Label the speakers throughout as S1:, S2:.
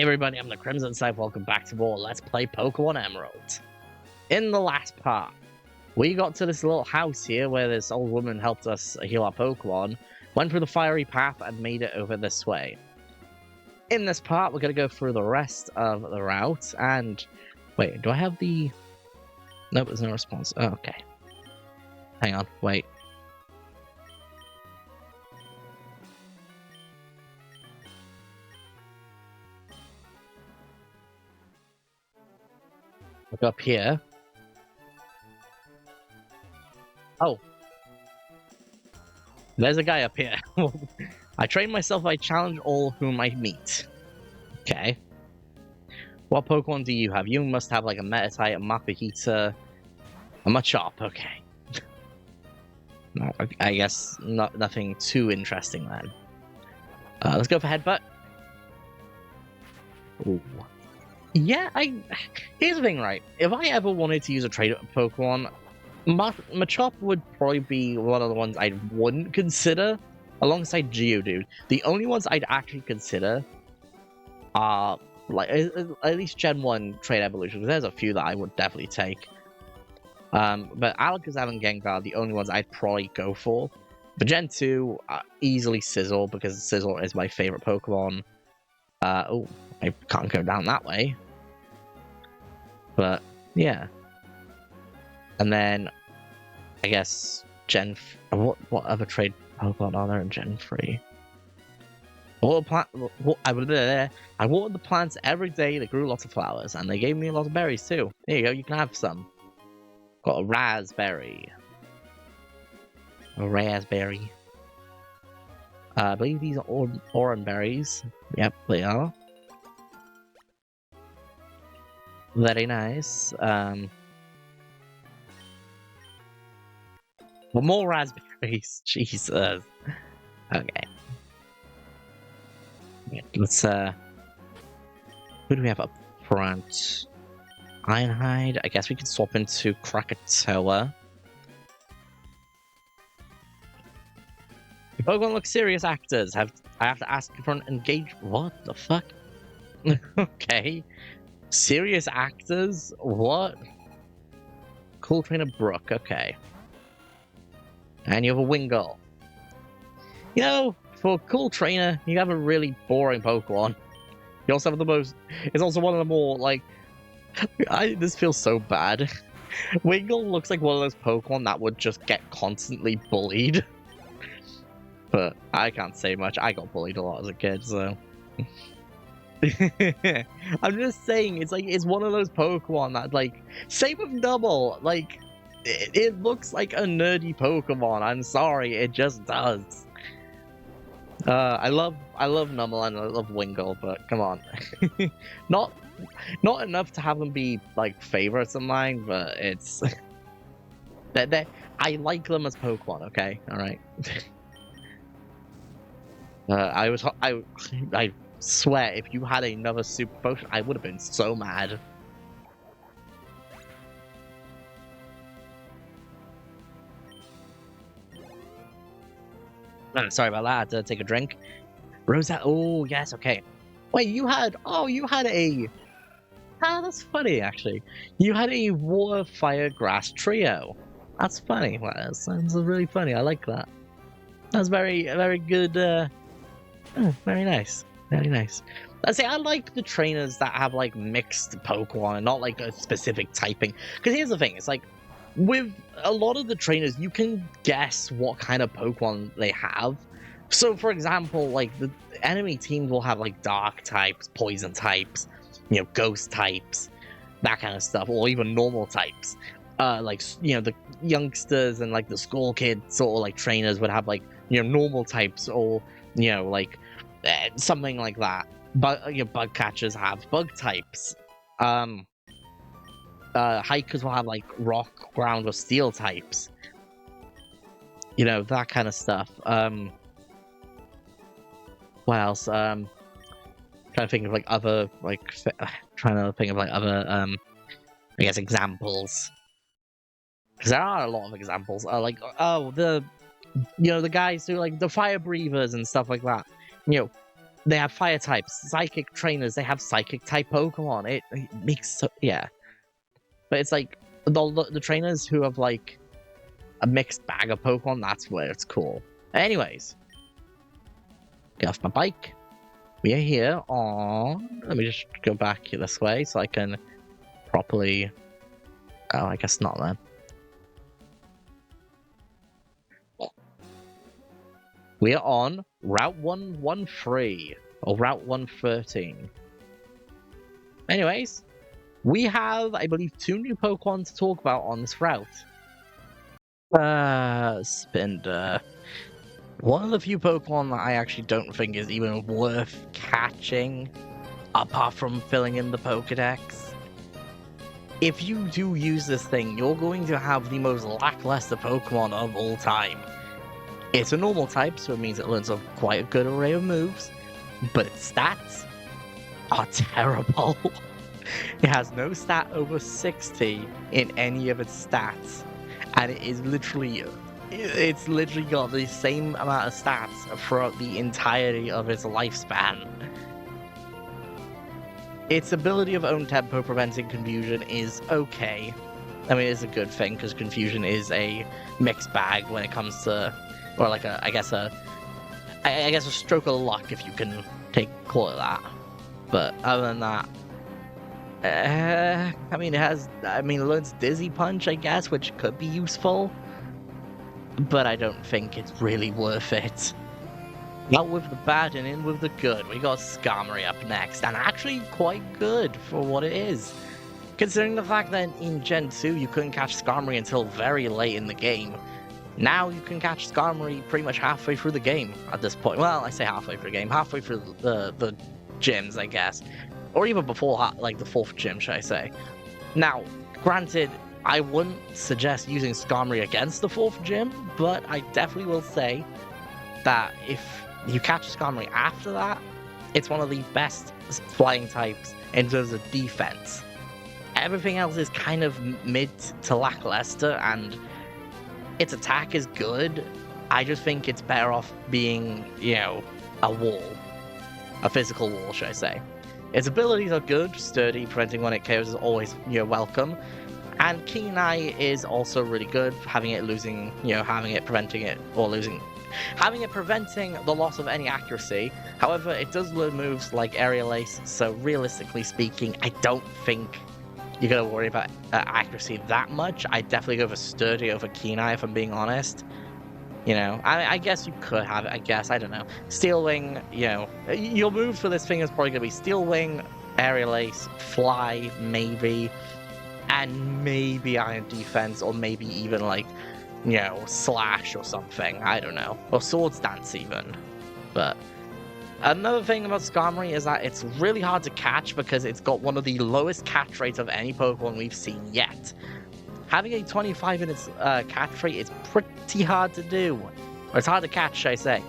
S1: Hey everybody, I'm the Crimson Scythe. Welcome back to more Let's Play Pokemon Emerald. In the last part, we got to this little house here where this old woman helped us heal our Pokemon, went through the fiery path and made it over this way. In this part, we're going to go through the rest of the route and... Wait, do I have the... Nope, there's no response. Oh, okay. Hang on, wait. Look up here. Oh. There's a guy up here. I train myself, I challenge all whom I meet. Okay. What Pokemon do you have? You must have like a Metatite, a Mapahita, a Machop. Okay. No, I guess nothing too interesting then. Let's go for Headbutt. Ooh. Yeah, here's the thing, right? If I ever wanted to use a trade Pokemon, Machop would probably be one of the ones I wouldn't consider, alongside Geodude. The only ones I'd actually consider are, like, at least Gen 1 trade evolution, because there's a few that I would definitely take. But Alakazam and Gengar are the only ones I'd probably go for. For Gen 2, easily Sizzle, because Sizzle is my favorite Pokemon. Oh, I can't go down that way. But, yeah. And then, I guess, what other trade Pokemon are there in Gen 3? I watered the plants every day, they grew lots of flowers, and they gave me a lot of berries too. There you go, you can have some. Got a raspberry. A raspberry. I believe these are orange berries. Yep, they are. Very nice. Well, more raspberries. Jesus. Okay. Let's who do we have up front? Ironhide. I guess we could swap into Krakatoa. Your Pokemon look serious actors. I have to ask for an engage. What the fuck? Okay. Serious actors? What? Cool Trainer Brook. Okay. And you have a Wingull. You know, for a cool trainer, you have a really boring Pokemon. You also have the most... It's also one of the more, like... this feels so bad. Wingull looks like one of those Pokemon that would just get constantly bullied. But I can't say much. I got bullied a lot as a kid, so... I'm just saying, it's one of those Pokemon that, like... Same with Double, like... It looks like a nerdy Pokemon. I'm sorry, it just does. I love Numel and I love Wingull, but come on. Not enough to have them be like favorites of mine, but it's I like them as Pokemon. Okay, all right. I swear, if you had another Super Potion, I would have been so mad. Sorry about that. I had to take a drink. Rosette. Oh, yes. Okay. Wait, you had a... that's funny, actually. You had a Water, Fire, Grass trio. That's funny. Well, that sounds really funny. I like that. That's very, very good. Very nice. Very nice. I say I like the trainers that have, like, mixed Pokemon and not, like, a specific typing. Because here's the thing. It's like... With a lot of the trainers, you can guess what kind of Pokemon they have. So, for example, like, the enemy teams will have, like, Dark types, Poison types, you know, Ghost types, that kind of stuff, or even normal types. Like, you know, the youngsters and, like, the school kids sort of, like, trainers would have, like, you know, normal types, or, you know, like, something like that. But, you know, bug catchers have bug types. Hikers will have like rock, ground, or steel types. You know, that kind of stuff. What else? Trying to think of like other I guess examples. Because there are a lot of examples. Like the guys who like the fire breathers and stuff like that. You know, They have fire types, psychic trainers. They have psychic type Pokemon. It makes yeah. But it's like the trainers who have like a mixed bag of Pokemon. That's where it's cool. Anyways, get off my bike. We are here on. Let me just go back this way so I can properly. Oh, I guess not then. We are on Route 113 or Route 113. Anyways, we have, I believe, 2 new Pokemon to talk about on this route. Spinder. One of the few Pokemon that I actually don't think is even worth catching, apart from filling in the Pokedex. If you do use this thing, you're going to have the most lackluster Pokemon of all time. It's a normal type, so it means it learns quite a good array of moves, but its stats are terrible. It has no stat over 60 in any of its stats, and it's literally got the same amount of stats throughout the entirety of its lifespan. Its ability of own tempo preventing confusion is okay. I mean, it's a good thing because confusion is a mixed bag when it comes to, or like I guess a stroke of luck if you can call it that. But other than that, I mean, it learns Dizzy Punch, I guess, which could be useful, but I don't think it's really worth it. Out with the bad and in with the good. We got Skarmory up next, and actually quite good for what it is. Considering the fact that in Gen 2 you couldn't catch Skarmory until very late in the game, now you can catch Skarmory pretty much halfway through the game at this point. Well, I say halfway through the game, halfway through the gyms, I guess. Or even before, like, the 4th gym, should I say. Now, granted, I wouldn't suggest using Skarmory against the 4th gym, but I definitely will say that if you catch Skarmory after that, it's one of the best flying types in terms of defense. Everything else is kind of mid to lackluster, and its attack is good. I just think it's better off being, a wall. A physical wall, should I say. Its abilities are good, sturdy, preventing when it KOs is always, welcome. And Keen Eye is also really good, having it preventing the loss of any accuracy. However, it does learn moves like Aerial Ace, so realistically speaking, I don't think you're going to worry about accuracy that much. I'd definitely go for Sturdy over Keen Eye, if I'm being honest. I guess you could have it, I don't know. Steel Wing, your moves for this thing is probably going to be Steel Wing, Aerial Ace, Fly, maybe, and maybe Iron Defense, or maybe even, like, Slash or something, I don't know. Or Swords Dance, even. But another thing about Skarmory is that it's really hard to catch because it's got one of the lowest catch rates of any Pokemon we've seen yet. Having a 25 in its catch rate is pretty hard to do. Or it's hard to catch, should I say.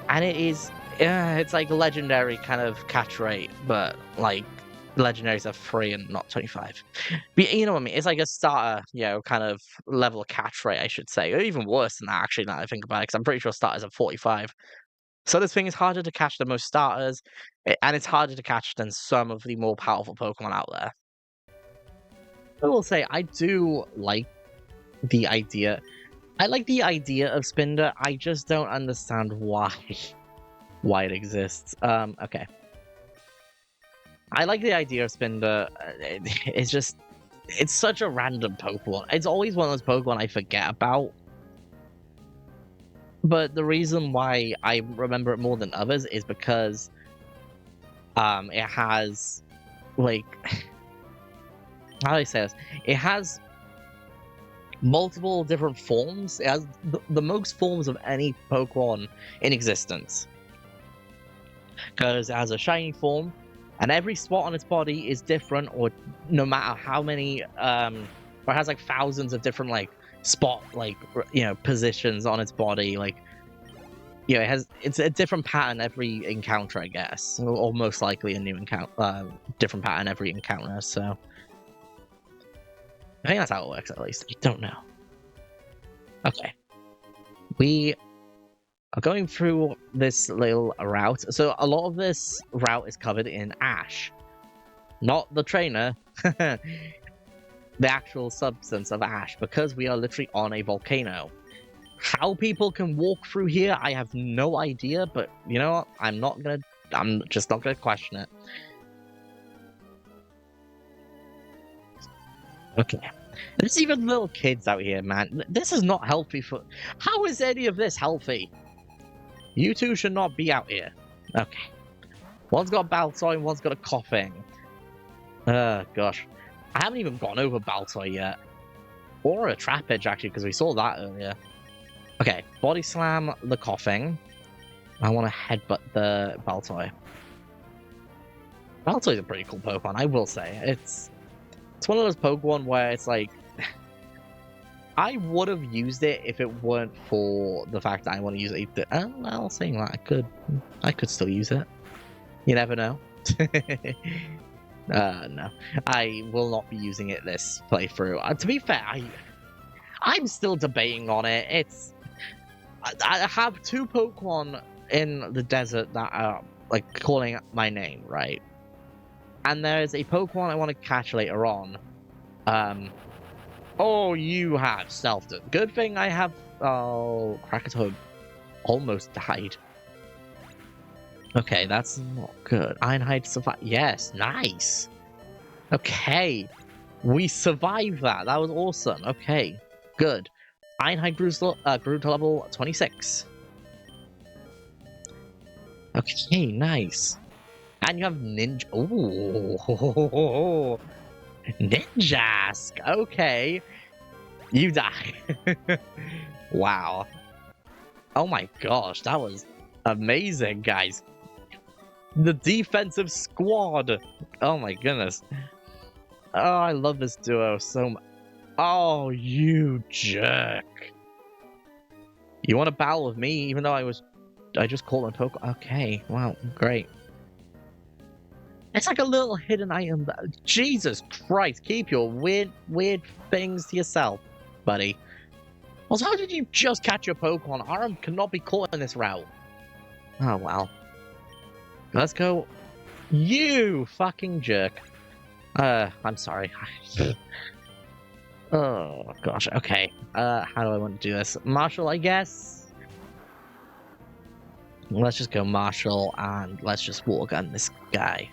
S1: And it's like legendary kind of catch rate, but like legendaries are 3 and not 25. But you know what I mean? It's like a starter, kind of level of catch rate, I should say. Or even worse than that, actually, now that I think about it, because I'm pretty sure starters are 45. So this thing is harder to catch than most starters, and it's harder to catch than some of the more powerful Pokemon out there. I will say, I do like the idea. I like the idea of Spinder. I just don't understand why it exists. Okay. I like the idea of Spinder. It's such a random Pokemon. It's always one of those Pokemon I forget about. But the reason why I remember it more than others is because it has, like, how do I say this? It has multiple different forms. It has the most forms of any Pokemon in existence. Because it has a shiny form, and every spot on its body is different, or no matter how many, or it has like thousands of different like spot, like, positions on its body. Like, it's a different pattern every encounter, I guess, or most likely a new encounter, different pattern every encounter. So I think that's how it works, at least. I don't know. Okay. We Going through this little route. So a lot of this route is covered in ash. Not the trainer. The actual substance of ash, because we are literally on a volcano. How people can walk through here, I have no idea, but you know what? I'm just not gonna question it. Okay. There's even little kids out here, man. This is not healthy for... How is any of this healthy? You two should not be out here. Okay. One's got a Baltoy and one's got a coughing. Gosh. I haven't even gone over Baltoy yet. Or a Trapage, actually, because we saw that earlier. Okay, Body Slam the coughing. I want to headbutt the Baltoy. Baltoy's a pretty cool Pokemon, I will say. It's one of those Pokemon where it's like... I would have used it if it weren't for the fact that I want to use it. Well, saying that, I could still use it. You never know. No. I will not be using it this playthrough. To be fair, I'm still debating on it. I have two Pokemon in the desert that are like calling my name, right? And there's a Pokemon I want to catch later on. Oh, you have stealthed it. Good thing I have... Oh, Krakatoa almost died. Okay, that's not good. Ironhide survived. Yes, nice. Okay. We survived that. That was awesome. Okay, good. Ironhide grew to level 26. Okay, nice. And you have Ninja... Ooh. Ninjask! Okay. You die. Wow. Oh my gosh, that was amazing, guys. The defensive squad. Oh my goodness. Oh, I love this duo so much. Oh, you jerk. You want to battle with me, even though I just called him Pokemon? Okay, wow, great. It's like a little hidden item. Jesus Christ, keep your weird things to yourself, buddy. Also, how did you just catch your Pokemon? Aram cannot be caught in this route. Oh, well. Let's go. You fucking jerk. I'm sorry. Oh, gosh. Okay. How do I want to do this? Marshall, I guess? Let's just go Marshall, and let's just water gun this guy.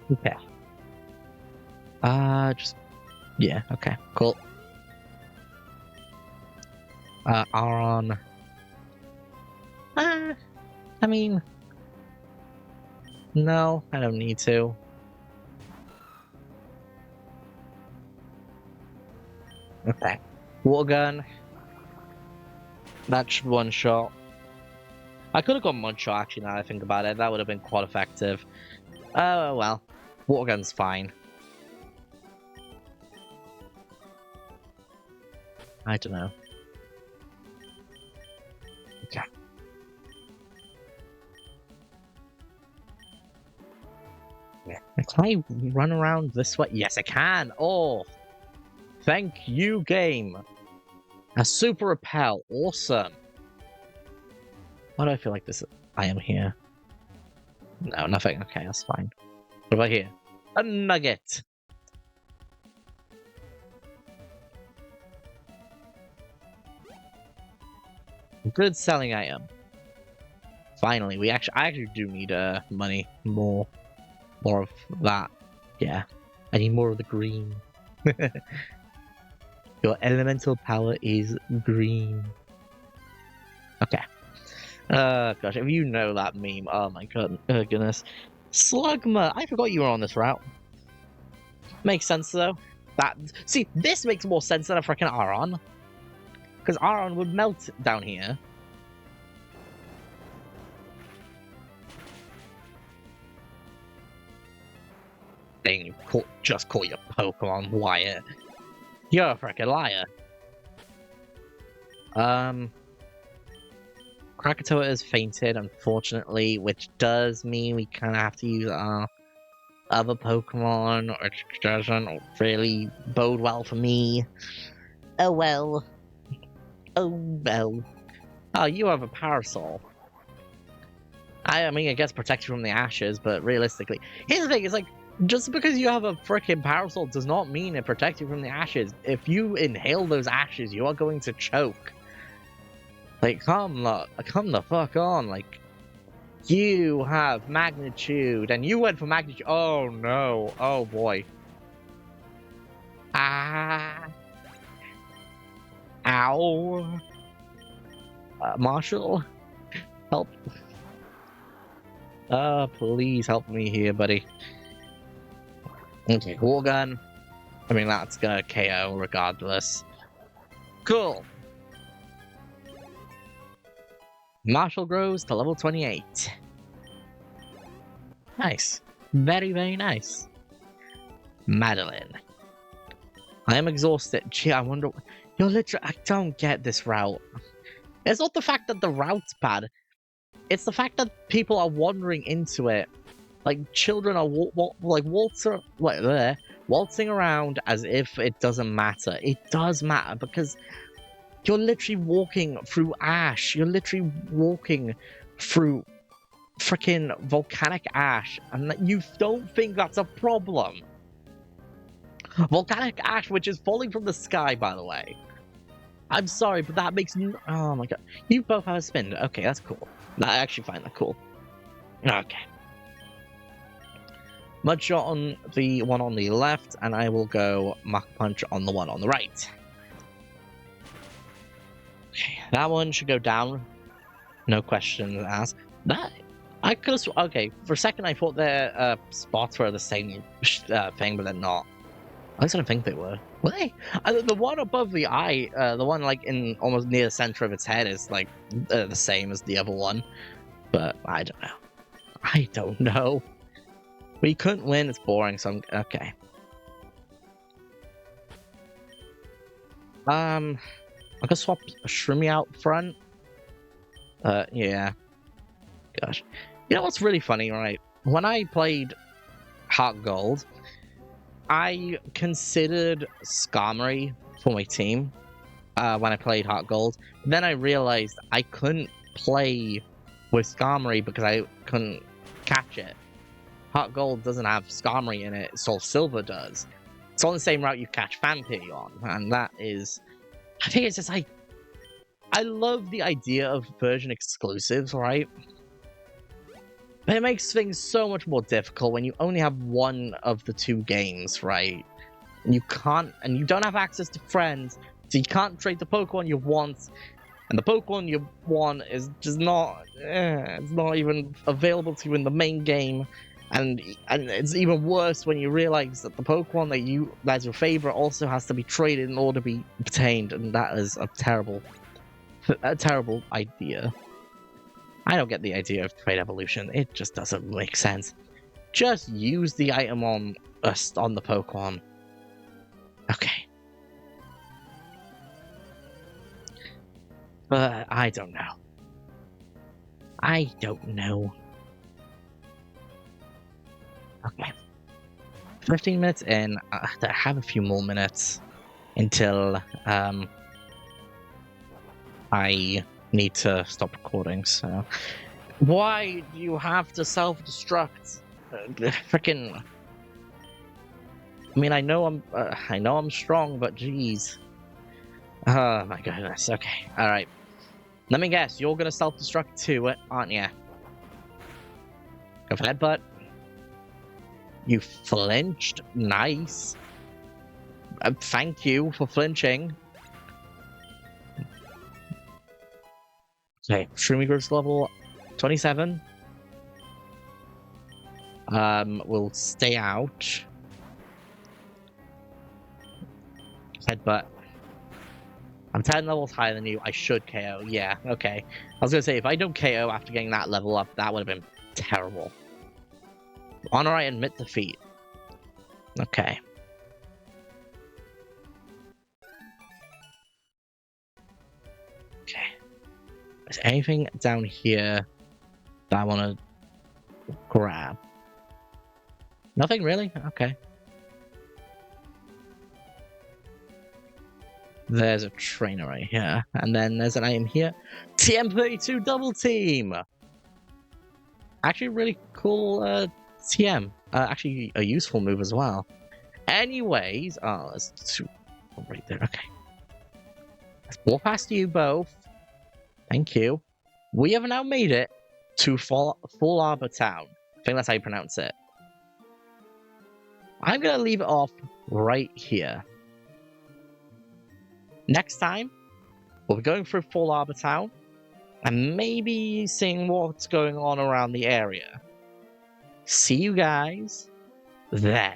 S1: Okay. Yeah, okay, cool. Aron. I mean... No, I don't need to. Okay. Water gun. That's one shot. I could have gone Mudshot, actually, now that I think about it. That would have been quite effective. Oh, well. Water gun's fine. I don't know. Okay. Yeah. Can I run around this way? Yes, I can! Oh! Thank you, game! A super repel. Awesome! Why do I feel like this? I am here. No, nothing. Okay, that's fine. What about here? A nugget! Good selling item. Finally, I actually do need money. More of that. Yeah. I need more of the green. Your elemental power is green. Okay. Gosh, if you know that meme, oh my goodness. Slugma! I forgot you were on this route. Makes sense though. See, this makes more sense than a freaking Aron. Because Aron would melt down here. Dang, you just call your Pokemon Wyatt. You're a freaking liar. Krakatoa has fainted, unfortunately, which does mean we kind of have to use our other Pokemon, which doesn't really bode well for me. Oh well. Oh well. Oh, you have a Parasol. I mean, I guess protect you from the ashes, but realistically, here's the thing: it's like just because you have a freaking Parasol does not mean it protects you from the ashes. If you inhale those ashes, you are going to choke. Like, come the fuck on! Like, you have magnitude, and you went for magnitude. Oh no! Oh boy! Ah! Ow! Marshall, help! Please help me here, buddy. Okay, War Gun. I mean, that's gonna KO regardless. Cool. Marshall grows to level 28. Nice. Very, very nice. Madeline. I am exhausted. Gee, I wonder. You're literally. I don't get this route. It's not the fact that the route's bad. It's the fact that people are wandering into it. Like, children are waltzing around as if it doesn't matter. It does matter because you're literally walking through ash. You're literally walking through freaking volcanic ash, and you don't think that's a problem. Volcanic ash, which is falling from the sky, by the way. I'm sorry, but that makes no. Oh my god. You both have a spin. Okay, that's cool. I actually find that cool. Okay. Mudshot on the one on the left, and I will go Mach Punch on the one on the right. Okay, that one should go down. No questions asked. That I could have. Okay, for a second I thought their spots were the same thing, but they're not. At least I don't think they were. Were they? The one above the eye, the one like in almost near the center of its head, is like the same as the other one. But I don't know. I don't know. We couldn't win. It's boring. So I'm okay. I could swap Shroomy out front. Yeah. Gosh. You know what's really funny, right? When I played Heart Gold, I considered Skarmory for my team when I played Heart Gold. Then I realized I couldn't play with Skarmory because I couldn't catch it. Heart Gold doesn't have Skarmory in it, Soul Silver does. It's on the same route you catch Vampire on, and that is... I think it's just like... I love the idea of version exclusives, right? But it makes things so much more difficult when you only have one of the two games, right? And you can't... And you don't have access to friends, so you can't trade the Pokemon you want, and the Pokemon you want is just not... it's not even available to you in the main game. And it's even worse when you realize that the Pokemon that's your favorite also has to be traded in order to be obtained, and that is a terrible idea. I don't get the idea of trade evolution. It just doesn't make sense. Just use the item on the Pokemon. Okay. But I don't know. I don't know. Okay. 15 minutes in. I have a few more minutes until I need to stop recording. So, why do you have to self-destruct? Freaking. I mean, I know I'm strong, but geez. Oh my goodness. Okay. All right. Let me guess. You're gonna self-destruct too, aren't you? Go for that, butt. You flinched. Nice. Thank you for flinching. Okay, Shroomy grows to level 27. We'll stay out. Headbutt. I'm 10 levels higher than you. I should KO. Yeah, okay. I was gonna say, if I don't KO after getting that level up, that would have been terrible. Honor, I admit defeat. Okay. Okay. Is anything down here that I want to grab? Nothing really? Okay. There's a trainer right here. And then there's an item here. TM32 Double Team! Actually, really cool TM. Actually, a useful move as well. Anyways, let's two right there. Okay. Let's walk past you both. Thank you. We have now made it to Full Arbor Town. I think that's how you pronounce it. I'm going to leave it off right here. Next time, we'll be going through Full Arbor Town and maybe seeing what's going on around the area. See you guys then.